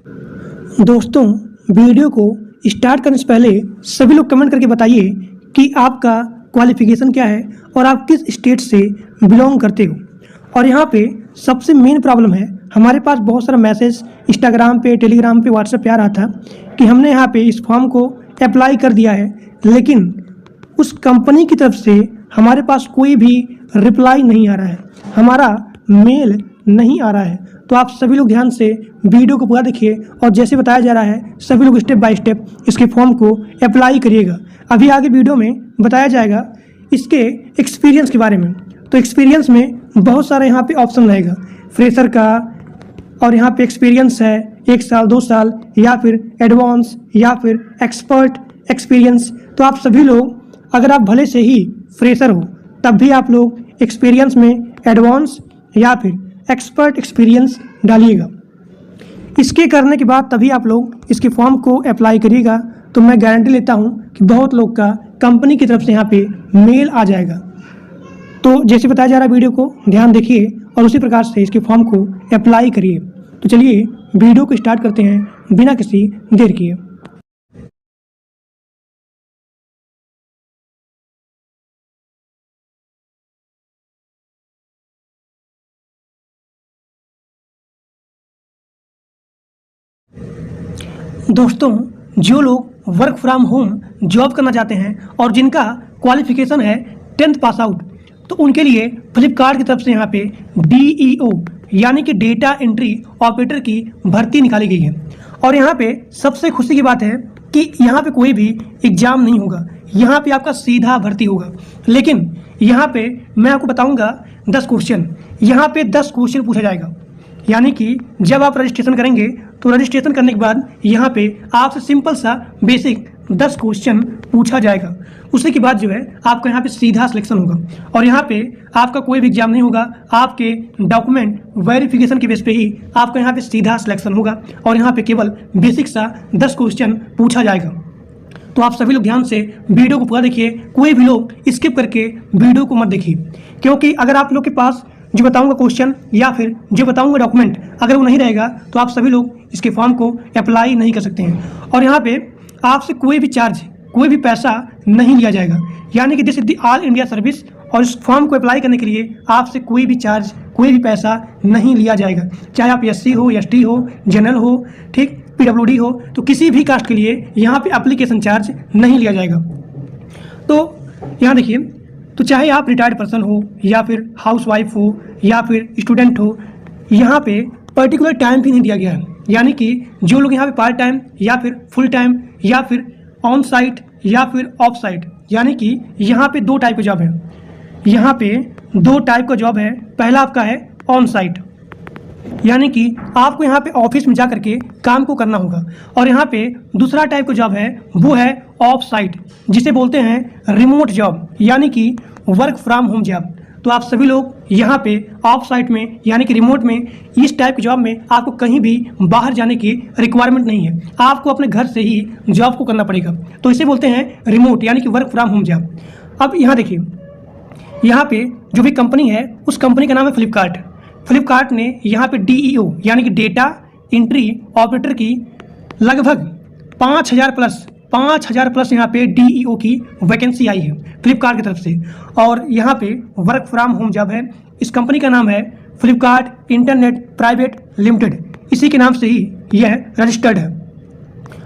दोस्तों, वीडियो को स्टार्ट करने से पहले सभी लोग कमेंट करके बताइए कि आपका क्वालिफिकेशन क्या है और आप किस स्टेट से बिलोंग करते हो। और यहाँ पे सबसे मेन प्रॉब्लम है, हमारे पास बहुत सारा मैसेज इंस्टाग्राम पे, टेलीग्राम पे, व्हाट्सएप पे आ रहा था कि हमने यहाँ पे इस फॉर्म को अप्लाई कर दिया है, लेकिन उस कंपनी की तरफ से हमारे पास कोई भी रिप्लाई नहीं आ रहा है, हमारा मेल नहीं आ रहा है। तो आप सभी लोग ध्यान से वीडियो को पूरा देखिए और जैसे बताया जा रहा है सभी लोग स्टेप बाय स्टेप इसके फॉर्म को अप्लाई करिएगा। अभी आगे वीडियो में बताया जाएगा इसके एक्सपीरियंस के बारे में। तो एक्सपीरियंस में बहुत सारे यहाँ पे ऑप्शन रहेगा, फ्रेशर का, और यहाँ पे एक्सपीरियंस है 1 साल 2 साल या फिर एडवांस या फिर एक्सपर्ट एक्सपीरियंस। तो आप सभी लोग, अगर आप भले से ही फ्रेशर हो तब भी आप लोग एक्सपीरियंस में एडवांस या फिर एक्सपर्ट एक्सपीरियंस डालिएगा। इसके करने के बाद तभी आप लोग इसके फॉर्म को अप्लाई करिएगा। तो मैं गारंटी लेता हूं कि बहुत लोग का कंपनी की तरफ से यहाँ पे मेल आ जाएगा। तो जैसे बताया जा रहा है वीडियो को ध्यान देखिए और उसी प्रकार से इसके फॉर्म को अप्लाई करिए। तो चलिए वीडियो को स्टार्ट करते हैं बिना किसी देर किए। दोस्तों, जो लोग वर्क फ्रॉम होम जॉब करना चाहते हैं और जिनका क्वालिफिकेशन है 10th पास आउट, तो उनके लिए फ्लिपकार्ट की तरफ से यहाँ पे DEO यानी कि डेटा एंट्री ऑपरेटर की भर्ती निकाली गई है। और यहाँ पे सबसे खुशी की बात है कि यहाँ पे कोई भी एग्जाम नहीं होगा, यहाँ पे आपका सीधा भर्ती होगा। लेकिन यहाँ पे मैं आपको बताऊँगा 10 क्वेश्चन, यहाँ पे 10 क्वेश्चन पूछा जाएगा। यानी कि जब आप रजिस्ट्रेशन करेंगे तो रजिस्ट्रेशन करने के बाद यहाँ पे आपसे सिंपल सा बेसिक 10 क्वेश्चन पूछा जाएगा। उसी के बाद जो है आपका यहाँ पे सीधा सिलेक्शन होगा और यहाँ पे आपका कोई भी एग्जाम नहीं होगा, आपके डॉक्यूमेंट वेरिफिकेशन के बेस पे ही आपका यहाँ पे सीधा सिलेक्शन होगा और यहाँ पे केवल बेसिक सा 10 क्वेश्चन पूछा जाएगा। तो आप सभी लोग ध्यान से वीडियो को पूरा देखिए, कोई भी लोग स्किप करके वीडियो को मत देखिए, क्योंकि अगर आप लोग के पास जो बताऊंगा क्वेश्चन या फिर जो बताऊंगा डॉक्यूमेंट अगर वो नहीं रहेगा तो आप सभी लोग इसके फॉर्म को अप्लाई नहीं कर सकते हैं। और यहाँ पे आपसे कोई भी चार्ज, कोई भी पैसा नहीं लिया जाएगा। यानी कि this is the all India service और इस फॉर्म को अप्लाई करने के लिए आपसे कोई भी चार्ज, कोई भी पैसा नहीं लिया जाएगा। चाहे आप SC हो, ST हो, जनरल हो, ठीक, PWD हो, तो किसी भी कास्ट के लिए यहाँ पे एप्लीकेशन चार्ज नहीं लिया जाएगा। तो यहाँ देखिए, तो चाहे आप रिटायर्ड पर्सन हो या फिर हाउसवाइफ हो या फिर स्टूडेंट हो, यहाँ पे पर्टिकुलर टाइम भी नहीं दिया गया है। यानी कि जो लोग यहाँ पे पार्ट टाइम या फिर फुल टाइम या फिर ऑन साइट या फिर ऑफ साइट, यानी कि यहाँ पे 2 टाइप का जॉब है। यहाँ पे 2 टाइप का जॉब है। पहला आपका है ऑन साइट, यानी कि आपको यहाँ पे ऑफिस में जा करके काम को करना होगा। और यहाँ पे दूसरा टाइप का जॉब है, वो है ऑफ साइट, जिसे बोलते हैं रिमोट जॉब, यानी कि वर्क फ्रॉम होम जॉब। तो आप सभी लोग यहाँ पे ऑफ साइट में यानी कि रिमोट में, इस टाइप के जॉब में आपको कहीं भी बाहर जाने की रिक्वायरमेंट नहीं है, आपको अपने घर से ही जॉब को करना पड़ेगा। तो इसे बोलते हैं रिमोट यानी कि वर्क फ्रॉम होम जॉब। अब यहाँ देखिए, यहाँ पे जो भी कंपनी है उस कंपनी का नाम है फ्लिपकार्ट। फ्लिपकार्ट ने यहाँ पे DEO यानी कि डेटा एंट्री ऑपरेटर की लगभग 5,000 प्लस यहाँ पे DEO की वैकेंसी आई है फ्लिपकार्ट की तरफ से। और यहाँ पे वर्क फ्रॉम होम जॉब है। इस कंपनी का नाम है फ्लिपकार्ट इंटरनेट प्राइवेट लिमिटेड, इसी के नाम से ही यह रजिस्टर्ड है।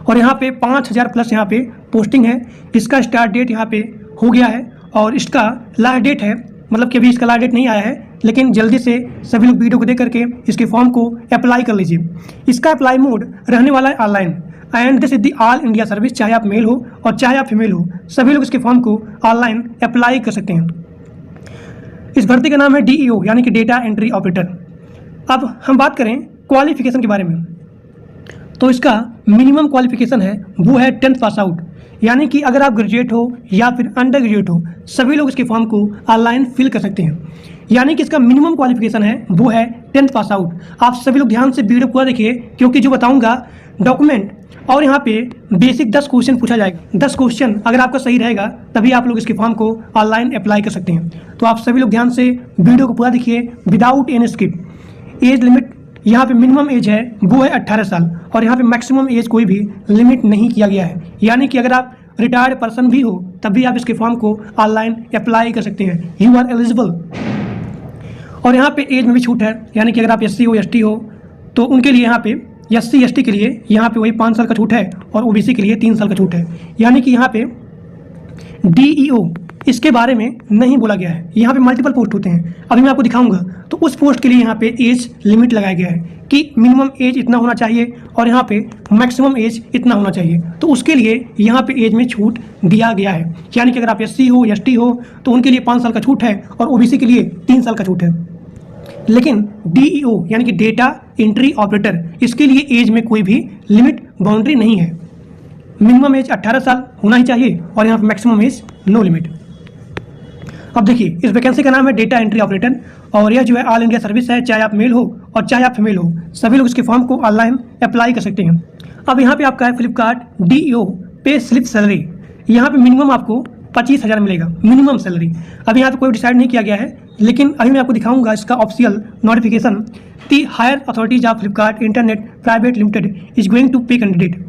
और यहाँ पे 5,000 प्लस यहाँ पे पोस्टिंग है। इसका स्टार्ट डेट यहाँ पे हो गया है और इसका लास्ट डेट है, मतलब कि अभी इसका लास्ट डेट नहीं आया है, लेकिन जल्दी से सभी लोग वीडियो को देख करके इसके फॉर्म को अप्लाई कर लीजिए। इसका अप्लाई मोड रहने वाला है online and this is the all India service. चाहे आप मेल हो और चाहे आप फीमेल हो, सभी लोग इसके फॉर्म को ऑनलाइन अप्लाई कर सकते हैं। इस भर्ती का नाम है DEO यानी कि डेटा एंट्री ऑपरेटर। अब हम बात करें क्वालिफिकेशन के बारे में, तो इसका मिनिमम क्वालिफिकेशन है वो है 10th पास आउट। यानी कि अगर आप ग्रेजुएट हो या फिर अंडर ग्रेजुएट हो, सभी लोग इसके फॉर्म को ऑनलाइन फिल कर सकते हैं। यानी कि इसका मिनिमम क्वालिफिकेशन है वो है 10th पास आउट। आप सभी लोग ध्यान से वीडियो पूरा देखिए, क्योंकि जो बताऊंगा डॉक्यूमेंट और यहाँ पे बेसिक 10 क्वेश्चन पूछा जाएगा। 10 क्वेश्चन अगर आपका सही रहेगा तभी आप लोग इसके फॉर्म को ऑनलाइन अप्लाई कर सकते हैं। तो आप सभी लोग ध्यान से वीडियो को पूरा देखिए without any skip. Age limit यहाँ पे मिनिमम एज है वो है 18 साल और यहाँ पे मैक्सिमम एज कोई भी लिमिट नहीं किया गया है। यानी कि अगर आप रिटायर्ड पर्सन भी हो तब भी आप इसके फॉर्म को ऑनलाइन अप्लाई कर सकते हैं, यू आर एलिजिबल। और यहाँ पे एज में भी छूट है, यानी कि अगर आप SC हो ST हो तो उनके लिए यहाँ पे SC ST के लिए यहाँ पे वही 5 साल का छूट है और OBC के लिए 3 साल का छूट है। यानी कि यहाँ पे DEO इसके बारे में नहीं बोला गया है। यहाँ पे मल्टीपल पोस्ट होते हैं, अभी मैं आपको दिखाऊंगा। तो उस पोस्ट के लिए यहाँ पे एज लिमिट लगाया गया है कि मिनिमम एज इतना होना चाहिए और यहाँ पे मैक्सिमम एज इतना होना चाहिए। तो उसके लिए यहाँ पे एज में छूट दिया गया है। यानी कि अगर आप SC हो ST हो तो उनके लिए 5 साल का छूट है और OBC के लिए 3 साल का छूट है। लेकिन DEO यानी कि डेटा एंट्री ऑपरेटर, इसके लिए एज में कोई भी लिमिट बाउंड्री नहीं है। मिनिमम एज 18 साल होना ही चाहिए और यहाँ पे मैक्सिमम एज नो लिमिट। अब देखिए, इस वैकेंसी का नाम है डेटा एंट्री ऑपरेटर और यह जो है ऑल इंडिया सर्विस है, चाहे आप मेल हो और चाहे आप फीमेल हो, सभी लोग इसके फॉर्म को ऑनलाइन अप्लाई कर सकते हैं। अब यहाँ पे आपका है Flipkart DEO pay slip salary. यहाँ पे मिनिमम आपको 25,000 मिलेगा मिनिमम सैलरी। अभी यहाँ पे कोई डिसाइड नहीं किया गया है, लेकिन अभी मैं आपको दिखाऊंगा इसका official notification. The higher authorities of Flipkart internet private limited is going to pay candidate.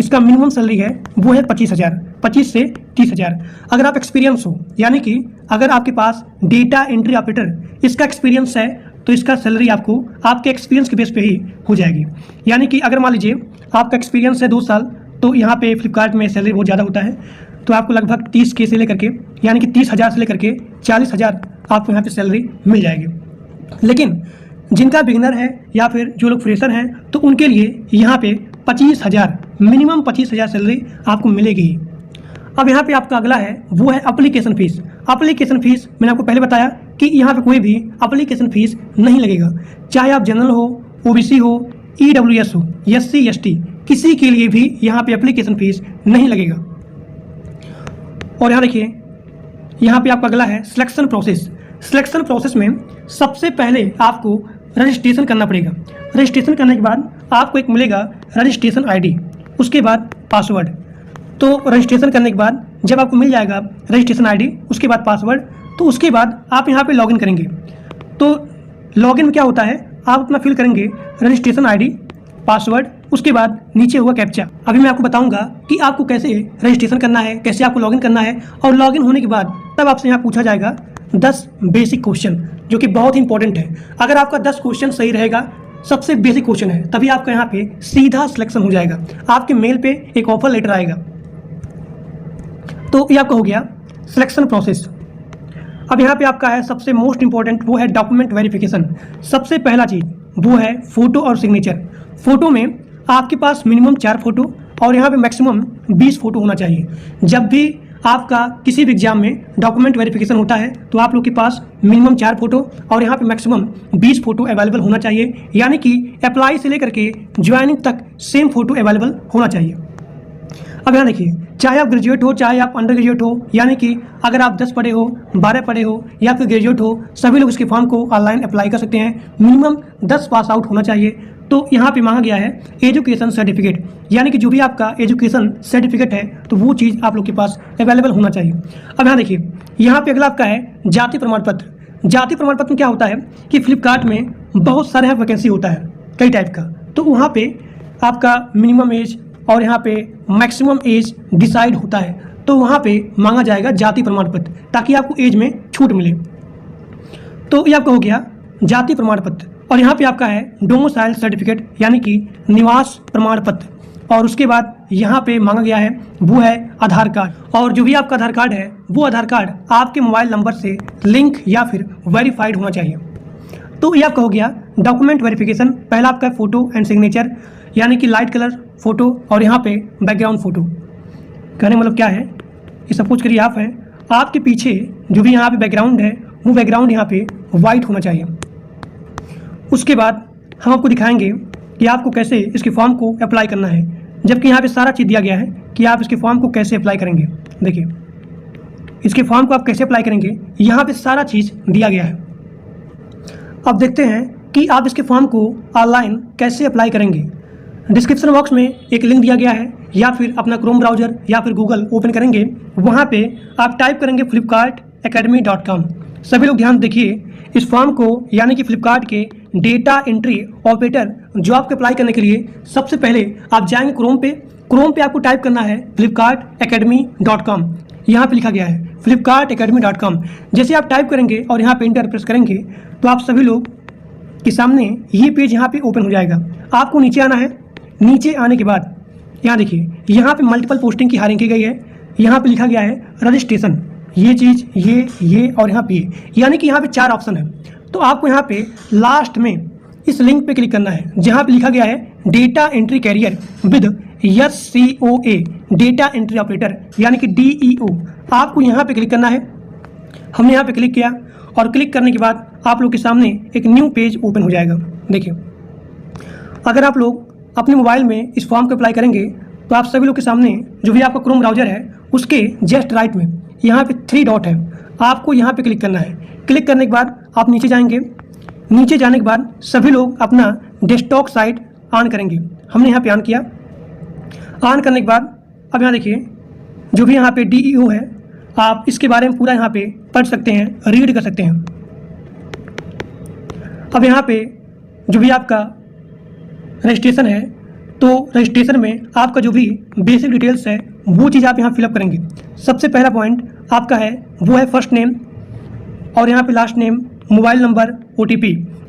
इसका मिनिमम सैलरी है वो है 25,000, 25 से 30,000। अगर आप एक्सपीरियंस हो, यानी कि अगर आपके पास डेटा एंट्री ऑपरेटर इसका एक्सपीरियंस है तो इसका सैलरी आपको आपके एक्सपीरियंस के बेस पे ही हो जाएगी। यानी कि अगर मान लीजिए आपका एक्सपीरियंस है 2 साल, तो यहाँ पे फ्लिपकार्ट में सैलरी बहुत ज़्यादा होता है, तो आपको लगभग 30K से लेकर के, यानी कि 30,000 से लेकर के 40,000 आपको यहाँ पे सैलरी मिल जाएगी। लेकिन जिनका बिगिनर है या फिर जो लोग फ्रेशर हैं तो उनके लिए यहाँ पे 25,000 मिनिमम 25,000 सैलरी आपको मिलेगी। अब यहाँ पे आपका अगला है वो है एप्लीकेशन फ़ीस। एप्लीकेशन फ़ीस मैंने आपको पहले बताया कि यहाँ पे कोई भी एप्लीकेशन फ़ीस नहीं लगेगा, चाहे आप जनरल हो, OBC हो, EWS हो, SC ST, किसी के लिए भी यहाँ पे एप्लीकेशन फ़ीस नहीं लगेगा। और यहाँ देखिए, यहाँ पे आपका अगला है सिलेक्शन प्रोसेस। सिलेक्शन प्रोसेस में सबसे पहले आपको रजिस्ट्रेशन करना पड़ेगा। रजिस्ट्रेशन करने के बाद आपको एक मिलेगा रजिस्ट्रेशन ID, उसके बाद पासवर्ड। तो रजिस्ट्रेशन करने के बाद जब आपको मिल जाएगा रजिस्ट्रेशन ID, उसके बाद पासवर्ड, तो उसके बाद आप यहाँ पे लॉगिन करेंगे। तो लॉगिन में क्या होता है, आप अपना फिल करेंगे रजिस्ट्रेशन ID, पासवर्ड, उसके बाद नीचे होगा कैप्चा। अभी मैं आपको बताऊंगा कि आपको कैसे रजिस्ट्रेशन करना है, कैसे आपको लॉगिन करना है। और लॉगिन होने के बाद तब आपसे यहाँ पूछा जाएगा 10 बेसिक क्वेश्चन, जो कि बहुत इंपॉर्टेंट है। अगर आपका 10 क्वेश्चन सही रहेगा, सबसे बेसिक क्वेश्चन है, तभी आपका यहाँ पे सीधा सिलेक्शन हो जाएगा, आपके मेल पे एक ऑफर लेटर आएगा। तो ये आपका हो गया सिलेक्शन प्रोसेस। अब यहाँ पे आपका है सबसे मोस्ट इंपॉर्टेंट, वो है डॉक्यूमेंट वेरिफिकेशन। सबसे पहला चीज़ वो है फ़ोटो और सिग्नेचर। फ़ोटो में आपके पास मिनिमम 4 फोटो और यहाँ पे मैक्सिमम 20 फोटो होना चाहिए। जब भी आपका किसी भी एग्जाम में डॉक्यूमेंट वेरिफिकेशन होता है तो आप लोग के पास मिनिमम 4 फोटो और यहाँ पे मैक्सिमम 20 फोटो अवेलेबल होना चाहिए। यानी कि अप्लाई से लेकर के ज्वाइनिंग तक सेम फोटो अवेलेबल होना चाहिए। अब यहाँ देखिए, चाहे आप ग्रेजुएट हो चाहे आप अंडर ग्रेजुएट हो, यानी कि अगर आप 10 पढ़े हो, 12 पढ़े हो या फिर ग्रेजुएट हो, सभी लोग इसके फॉर्म को ऑनलाइन अप्लाई कर सकते हैं। मिनिमम 10 पास आउट होना चाहिए। तो यहाँ पे मांगा गया है एजुकेशन सर्टिफिकेट, यानी कि जो भी आपका एजुकेशन सर्टिफिकेट है तो वो चीज़ आप लोग के पास अवेलेबल होना चाहिए। अब यहाँ देखिए, यहाँ पे अगला आपका है जाति प्रमाण पत्र। जाति प्रमाण पत्र में क्या होता है कि फ्लिपकार्ट में बहुत सारे वैकेंसी होता है कई टाइप का, तो वहाँ पे आपका मिनिमम एज और यहाँ पे मैक्सिमम एज डिसाइड होता है। तो वहाँ पे मांगा जाएगा जाति प्रमाण पत्र, ताकि आपको एज में छूट मिले। तो ये आपका हो गया जाति प्रमाण पत्र। और यहाँ पे आपका है डोमिसाइल सर्टिफिकेट, यानी कि निवास प्रमाण पत्र। और उसके बाद यहाँ पे मांगा गया है वो है आधार कार्ड। और जो भी आपका आधार कार्ड है वो आधार कार्ड आपके मोबाइल नंबर से लिंक या फिर वेरीफाइड होना चाहिए। तो ये आपका हो गया डॉक्यूमेंट वेरिफिकेशन। पहला आपका है फ़ोटो एंड सिग्नेचर, यानी कि लाइट कलर फ़ोटो और यहाँ पे बैकग्राउंड फ़ोटो। कहने मतलब क्या है, ये सपोज करिए आप हैं, आपके पीछे जो भी यहाँ पे बैकग्राउंड है वो बैकग्राउंड यहाँ पे वाइट होना चाहिए। उसके बाद हम आपको दिखाएंगे कि आपको कैसे इसके फॉर्म को अप्लाई करना है, जबकि यहाँ पे सारा चीज़ दिया गया है कि आप इसके फॉर्म को कैसे अप्लाई करेंगे। देखिए, इसके फॉर्म को आप कैसे अप्लाई करेंगे, यहाँ पे सारा चीज़ दिया गया है। अब देखते हैं कि आप इसके फॉर्म को ऑनलाइन कैसे अप्लाई करेंगे। डिस्क्रिप्शन बॉक्स में एक लिंक दिया गया है, या फिर अपना क्रोम ब्राउज़र या फिर गूगल ओपन करेंगे, वहाँ पे आप टाइप करेंगे flipkartacademy.com। सभी लोग ध्यान देखिए, इस फॉर्म को यानी कि फ्लिपकार्ट के डेटा एंट्री ऑपरेटर जॉब के अप्लाई करने के लिए सबसे पहले आप जाएंगे क्रोम पे आपको टाइप करना है flipkartacademy.com। यहाँ पे लिखा गया है flipkartacademy.com। जैसे आप टाइप करेंगे और यहाँ पे इंटर प्रेस करेंगे तो आप सभी लोग के सामने ये पेज यहाँ पे ओपन हो जाएगा। आपको नीचे आना है। नीचे आने के बाद यहाँ देखिए, यहाँ पे मल्टीपल पोस्टिंग की हायरिंग की गई है। यहाँ पे लिखा गया है रजिस्ट्रेशन, ये चीज़, ये और यहाँ पे यानी कि यहाँ पे 4 ऑप्शन है। तो आपको यहाँ पे लास्ट में इस लिंक पे क्लिक करना है जहाँ पे लिखा गया है data entry career with SCOA data entry operator यानी कि DEO। आपको यहाँ पे क्लिक करना है। हमने यहाँ पे क्लिक किया और क्लिक करने के बाद आप लोग के सामने एक न्यू पेज ओपन हो जाएगा। देखिए, अगर आप लोग अपने मोबाइल में इस फॉर्म को अप्लाई करेंगे तो आप सभी लोग के सामने जो भी आपका क्रोम ब्राउज़र है उसके जस्ट राइट में यहाँ पे 3 डॉट है, आपको यहाँ पे क्लिक करना है। क्लिक करने के बाद आप नीचे जाएंगे। नीचे जाने के बाद सभी लोग अपना डेस्कटॉप साइट ऑन करेंगे। हमने यहाँ पे ऑन किया। ऑन करने के बाद अब यहाँ देखिए, जो भी यहाँ पे DEO है आप इसके बारे में पूरा यहाँ पे पढ़ सकते हैं, रीड कर सकते हैं। अब यहाँ पे जो भी आपका रजिस्ट्रेशन है तो रजिस्ट्रेशन में आपका जो भी बेसिक डिटेल्स है वो चीज़ आप यहाँ फिलअप करेंगे। सबसे पहला पॉइंट आपका है वो है फर्स्ट नेम और यहाँ पे last name, mobile number, OTP।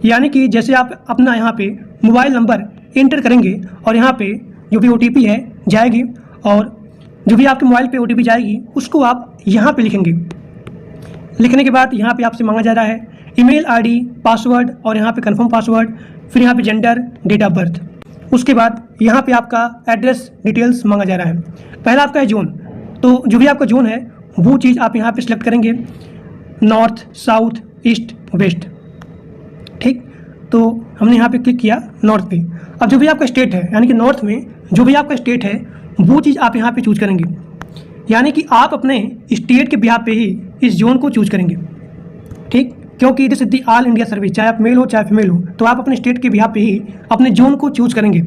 यानी कि जैसे आप अपना यहाँ पे मोबाइल नंबर एंटर करेंगे और यहाँ पे जो भी OTP है जाएगी और जो भी आपके मोबाइल पे OTP जाएगी उसको आप यहाँ पे लिखेंगे। लिखने के बाद यहाँ पे आपसे मांगा जा रहा है ईमेल ID, पासवर्ड और यहाँ पे कंफर्म पासवर्ड, फिर यहाँ पे जेंडर, डेट ऑफ बर्थ। उसके बाद यहाँ पे आपका एड्रेस डिटेल्स मांगा जा रहा है। पहला आपका है जोन, तो जो भी आपका जोन है वो चीज़ आप यहाँ पे सिलेक्ट करेंगे, नॉर्थ, साउथ, ईस्ट, वेस्ट। ठीक, तो हमने यहाँ पे क्लिक किया नॉर्थ पे। अब जो भी आपका स्टेट है यानी कि नॉर्थ में जो भी आपका स्टेट है वो चीज़ आप यहाँ पे चूज करेंगे। यानी कि आप अपने स्टेट के बिहाफ पे ही इस जोन को चूज करेंगे। ठीक, क्योंकि this is the all India service, चाहे आप मेल हो चाहे फीमेल हो, तो आप अपने स्टेट के बिहाफ पे ही अपने जोन को चूज करेंगे।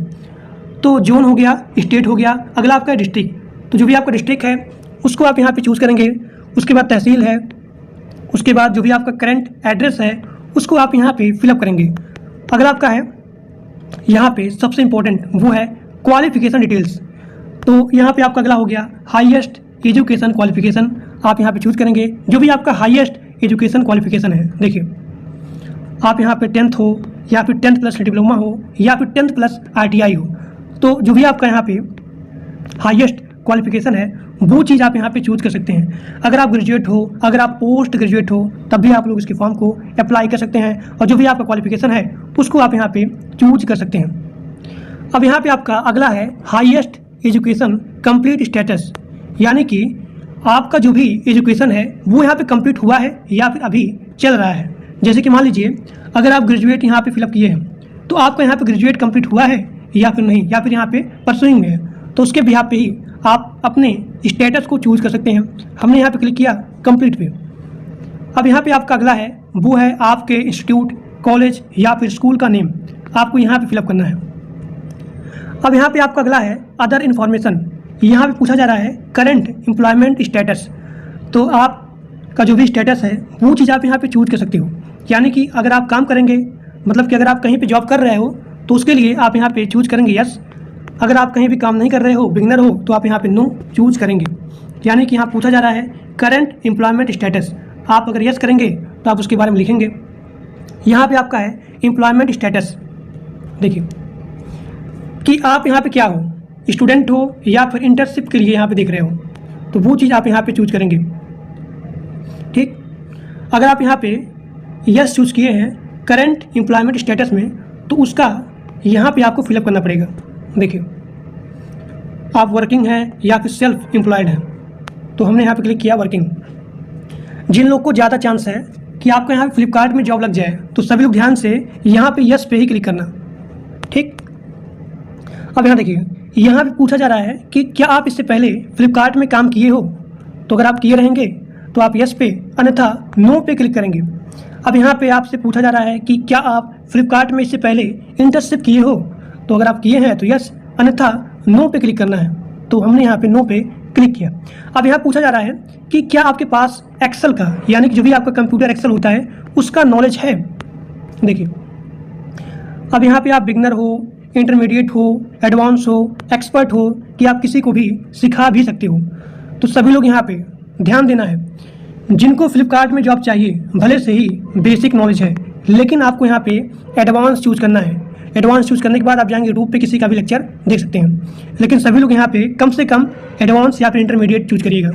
तो जोन हो गया, स्टेट हो गया। अगला आपका डिस्ट्रिक्ट, तो जो भी आपका डिस्ट्रिक्ट है उसको आप यहाँ पे चूज करेंगे। उसके बाद तहसील है, उसके बाद जो भी आपका करंट एड्रेस है उसको आप यहाँ पे फिलअप करेंगे। अगला आपका है यहाँ पे सबसे इम्पोर्टेंट वो है क्वालिफिकेशन डिटेल्स। तो यहाँ पे आपका अगला हो गया हाईएस्ट एजुकेशन क्वालिफिकेशन, आप यहाँ पे चूज करेंगे जो भी आपका हाईएस्ट एजुकेशन क्वालिफिकेशन है। देखिए, आप यहाँ पे 10th हो या फिर 10th प्लस डिप्लोमा हो या फिर 10th प्लस ITI हो, तो जो भी आपका यहाँ पे हाईएस्ट क्वालिफिकेशन है वो चीज़ आप यहाँ पे चूज कर सकते हैं। अगर आप ग्रेजुएट हो, अगर आप पोस्ट ग्रेजुएट हो, तब भी आप लोग इसके फॉर्म को अप्लाई कर सकते हैं और जो भी आपका क्वालिफिकेशन है उसको आप यहाँ पे चूज कर सकते हैं। अब यहाँ पे आपका अगला है हाईएस्ट एजुकेशन कंप्लीट स्टेटस, यानी कि आपका जो भी एजुकेशन है वो यहाँ पे कंप्लीट हुआ है या फिर अभी चल रहा है। जैसे कि मान लीजिए अगर आप ग्रेजुएट यहाँ पे फिलअप किए हैं तो आपका यहाँ पे ग्रेजुएट कंप्लीट हुआ है या फिर नहीं, या फिर यहाँ पे परसुइंग में है, तो उसके बिहाफ पे ही आप अपने स्टेटस को चूज कर सकते हैं। हमने यहाँ पे क्लिक किया कंप्लीट पे। अब यहाँ पे आपका अगला है वो है आपके इंस्टीट्यूट, कॉलेज या फिर स्कूल का नेम, आपको यहाँ पे फिलअप करना है। अब यहाँ पे आपका अगला है अदर इन्फॉर्मेशन, यहाँ पे पूछा जा रहा है करंट एम्प्लॉयमेंट स्टेटस। तो आपका जो भी स्टेटस है वो चीज़ आप यहाँ पे चूज कर सकते हो। यानी कि अगर आप काम करेंगे, मतलब कि अगर आप कहीं पे जॉब कर रहे हो तो उसके लिए आप यहाँ पे चूज करेंगे यस। अगर आप कहीं भी काम नहीं कर रहे हो, बिगिनर हो, तो आप यहाँ पे नो चूज करेंगे। यानी कि यहाँ पूछा जा रहा है करंट एम्प्लॉयमेंट स्टेटस, आप अगर यस करेंगे तो आप उसके बारे में लिखेंगे। यहाँ पे आपका है एम्प्लॉयमेंट स्टेटस। देखिए कि आप यहाँ पे क्या हो, स्टूडेंट हो या फिर इंटर्नशिप के लिए यहाँ पे देख रहे हो, तो वो चीज़ आप यहाँ पे चूज करेंगे। ठीक, अगर आप यहाँ पे यस चूज किए हैं करंट एम्प्लॉयमेंट स्टेटस में, तो उसका यहाँ पे आपको फिलअप करना पड़ेगा। देखिए, आप वर्किंग हैं या फिर सेल्फ एम्प्लॉयड हैं, तो हमने यहाँ पे क्लिक किया वर्किंग। जिन लोग को ज़्यादा चांस है कि आपको यहाँ फ्लिपकार्ट में जॉब लग जाए, तो सभी लोग ध्यान से यहाँ पे यस पे ही क्लिक करना। ठीक, अब यहाँ देखिए, यहाँ पे पूछा जा रहा है कि क्या आप इससे पहले फ्लिपकार्ट में काम किए हो, तो अगर आप किए रहेंगे तो आप यस पे, अन्यथा नो पे क्लिक करेंगे। अब यहाँ पे आपसे पूछा जा रहा है कि क्या आप फ्लिपकार्ट में इससे पहले इंटर्नशिप किए हो, तो अगर आप किए हैं तो यस, अन्यथा नो पे क्लिक करना है। तो हमने यहाँ पे नो पे क्लिक किया। अब यहाँ पूछा जा रहा है कि क्या आपके पास एक्सेल का, यानी कि जो भी आपका कंप्यूटर एक्सेल होता है उसका नॉलेज है। देखिए, अब यहाँ पे आप बिगनर हो, इंटरमीडिएट हो, एडवांस हो, एक्सपर्ट हो, कि आप किसी को भी सिखा भी सकते हो। तो सभी लोग यहाँ पे ध्यान देना है। जिनको फ्लिपकार्ट में जॉब चाहिए, भले से ही बेसिक नॉलेज है, लेकिन आपको यहाँ पे एडवांस चूज़ करना है। एडवांस चूज़ करने के बाद आप जाएंगे यूट्यूब पे किसी का भी लेक्चर देख सकते हैं, लेकिन सभी लोग यहाँ पे कम से कम एडवांस या फिर इंटरमीडिएट चूज़ करिएगा,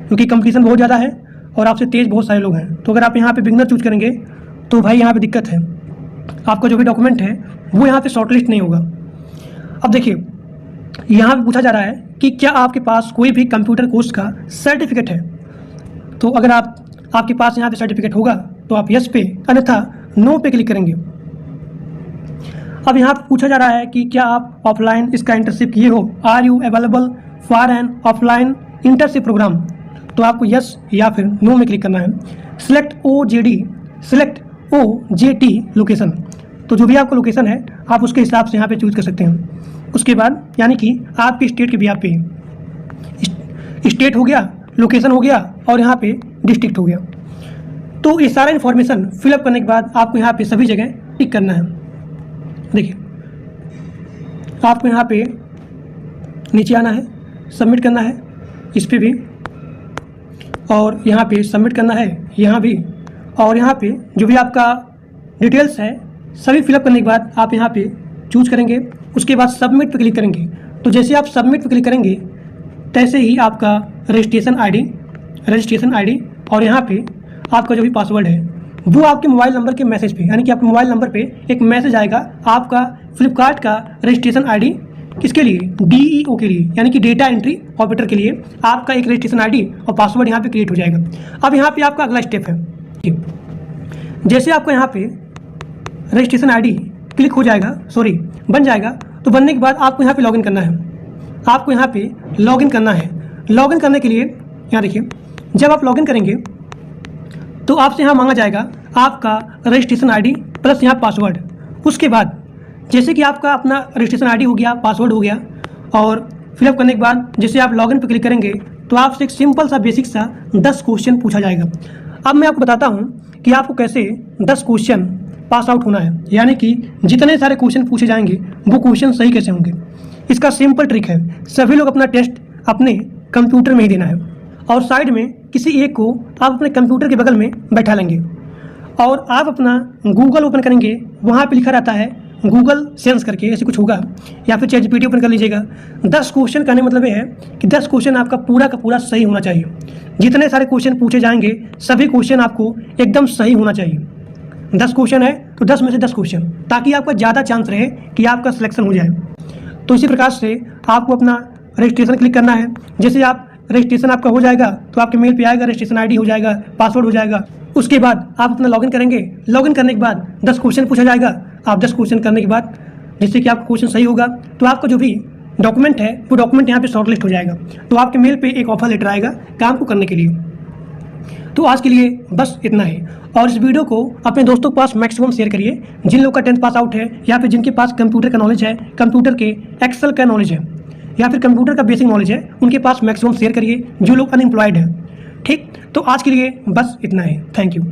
क्योंकि कंपटीशन बहुत ज़्यादा है और आपसे तेज़ बहुत सारे लोग हैं। तो अगर आप यहाँ पे बिगनर चूज़ करेंगे तो भाई यहाँ पे दिक्कत है, आपका जो भी डॉक्यूमेंट है वो यहाँ पे शॉर्टलिस्ट नहीं होगा। अब देखिए, यहाँ पे पूछा जा रहा है कि क्या आपके पास कोई भी कंप्यूटर कोर्स का सर्टिफिकेट है। तो अगर आपके पास यहाँ पे सर्टिफिकेट होगा तो आप यस पे, अन्यथा नो पे क्लिक करेंगे। अब यहाँ पे पूछा जा रहा है कि क्या आप ऑफलाइन इसका इंटर्नशिप किए हो, are you available for an offline internship program. तो आपको यस या फिर नो में क्लिक करना है। सिलेक्ट OJT लोकेशन, तो जो भी आपका लोकेशन है आप उसके हिसाब से यहाँ पे चूज़ कर सकते हैं। उसके बाद यानी कि आपके स्टेट के बिहाफ पे, स्टेट हो गया, लोकेशन हो गया और यहाँ पे डिस्ट्रिक्ट हो गया। तो ये सारा इन्फॉर्मेशन फिलअप करने के बाद आपको यहाँ पे सभी जगह टिक करना है। देखिए, आपको यहाँ पे नीचे आना है, सबमिट करना है इस पर भी, और यहाँ पे सबमिट करना है यहाँ भी, और यहाँ पे जो भी आपका डिटेल्स है सभी फिलअप करने के बाद आप यहाँ पे चूज करेंगे। उसके बाद सबमिट पे क्लिक करेंगे। तो जैसे आप सबमिट पे क्लिक करेंगे तैसे ही आपका रजिस्ट्रेशन आईडी और यहाँ पे आपका जो भी पासवर्ड है वो आपके मोबाइल नंबर के मैसेज पे, यानी कि आपके मोबाइल नंबर पे एक मैसेज आएगा आपका फ्लिपकार्ट का रजिस्ट्रेशन आईडी किसके लिए, DEO के लिए, यानी कि डेटा एंट्री ऑपरेटर के लिए आपका एक रजिस्ट्रेशन आईडी और पासवर्ड यहाँ पे क्रिएट हो जाएगा। अब यहाँ पे आपका अगला स्टेप है, जैसे आपका यहाँ पे रजिस्ट्रेशन आईडी क्लिक हो जाएगा, बन जाएगा, तो बनने के बाद आपको यहाँ पे लॉगिन करना है। आपको यहाँ पे लॉगिन करना है। लॉगिन करने के लिए यहाँ देखिए, जब आप लॉगिन करेंगे तो आपसे यहाँ मांगा जाएगा आपका रजिस्ट्रेशन आईडी प्लस यहाँ पासवर्ड। उसके बाद जैसे कि आपका अपना रजिस्ट्रेशन आईडी हो गया, पासवर्ड हो गया, और फिलअप करने के बाद जैसे आप लॉगिन पर क्लिक करेंगे तो आपसे एक सिंपल सा बेसिक सा 10 क्वेश्चन पूछा जाएगा। अब मैं आपको बताता हूँ कि आपको कैसे 10 क्वेश्चन पास आउट होना है, यानी कि जितने सारे क्वेश्चन पूछे जाएंगे वो क्वेश्चन सही कैसे होंगे। इसका सिंपल ट्रिक है, सभी लोग अपना टेस्ट अपने कंप्यूटर में ही देना है और साइड में किसी एक को आप अपने कंप्यूटर के बगल में बैठा लेंगे और आप अपना गूगल ओपन करेंगे। वहाँ पे लिखा रहता है गूगल सेंस करके, ऐसे कुछ होगा, या फिर ChatGPT ओपन कर लीजिएगा। 10 क्वेश्चन करने मतलब ये है कि 10 क्वेश्चन आपका पूरा का पूरा सही होना चाहिए। जितने सारे क्वेश्चन पूछे जाएंगे सभी क्वेश्चन आपको एकदम सही होना चाहिए। 10 क्वेश्चन है तो 10 में से 10 क्वेश्चन, ताकि आपका ज़्यादा चांस रहे कि आपका सिलेक्शन हो जाए। तो इसी प्रकार से आपको अपना रजिस्ट्रेशन क्लिक करना है। जैसे आप रजिस्ट्रेशन आपका हो जाएगा तो आपके मेल पे आएगा, रजिस्ट्रेशन आईडी हो जाएगा, पासवर्ड हो जाएगा। उसके बाद आप अपना लॉगिन करेंगे। लॉगिन करने के बाद 10 क्वेश्चन पूछा जाएगा। आप 10 क्वेश्चन करने के बाद जैसे कि आपका क्वेश्चन सही होगा तो आपका जो भी डॉक्यूमेंट है वो डॉक्यूमेंट यहाँ पे शॉर्टलिस्ट हो जाएगा। तो आपके मेल पे एक ऑफर लेटर आएगा काम को करने के लिए। तो आज के लिए बस इतना ही, और इस वीडियो को अपने दोस्तों के पास मैक्सिमम शेयर करिए। जिन लोग का 10th पास आउट है या फिर जिनके पास कंप्यूटर का नॉलेज है, कंप्यूटर के एक्सेल का नॉलेज है या फिर कंप्यूटर का बेसिक नॉलेज है, उनके पास मैक्सिमम शेयर करिए जो लोग अनएम्प्लॉयड हैं। ठीक, तो आज के लिए बस इतना ही। Thank you.